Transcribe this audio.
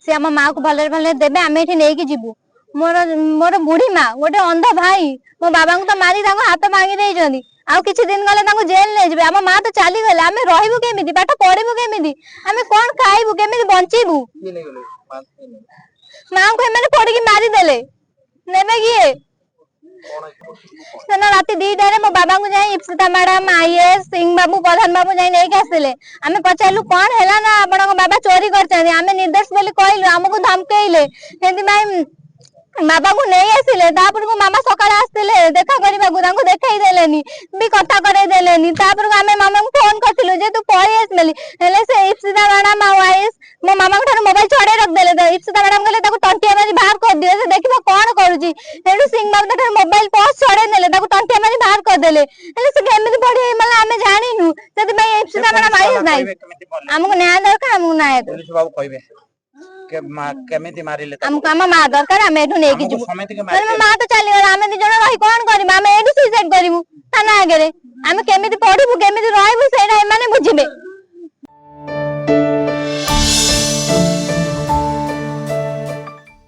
से आम माँ को भले भले देवे आम ये नहीं जीवु मोर मोर बुढ़ी माँ गोटे अंध भाई मो बाबा को तो मारी हाथ भांगी देइछंदी आउ किछि दिन गले जेल ले जिबे आम माँ तो चली गले आम रहिबु केमिति पाठ पढिबु केमिति आम कोन खाइबु केमिति बंचिबु माँ को एमाने पड़ी मारी देले नेबे किए राति 2टारे मो बाबा को जाई इप्सिता मैडम आईएएस सिंह बाबू प्रधान बाबू जाई नहीं आसले आमे पचारलु कौन हैला ना आपण बाबा चोरी करछन आमे निर्देश बोली कहलु हमको धमकेइले हेंति माई बाबा को नहीं आसिले तापर को मामा सकाळे आस्तिले देखा करबा को तांको देखाई देलेनी भी कथा करे देलेनी तापर को आमे मामा को फोन करथिलु जे तू पळी आसमेली हेले से इप्सिता मैडम आईएएस मो मामा को थारे मोबाइल छडे रख देले तो इप्सिता मैडम कहले ताको टंटिया मारी बाहर कर दियो से देखिबो कोन करूची हेडु सिंह बाबू थारे मोबाइल पर्स छडे नेले ताको टंटिया मारी बाहर कर देले हेले से केमिति पड़ी मला आमे जानिनु सेति भाई इप्सिता मैडम आईएएस नाही हमको न्याय दरकार हमको न्याय पुलिस बाबू कहबे केमिति मारिले हमको हम मां दरकार हम एठु नेकी जिवु माने मां तो चली गला हम दी जण रही कोन करी हम एठु सुसाइड करिवु थाना आगे रे हम केमिति पढिबु केमिति रहइबु सेटा माने बुझिबे।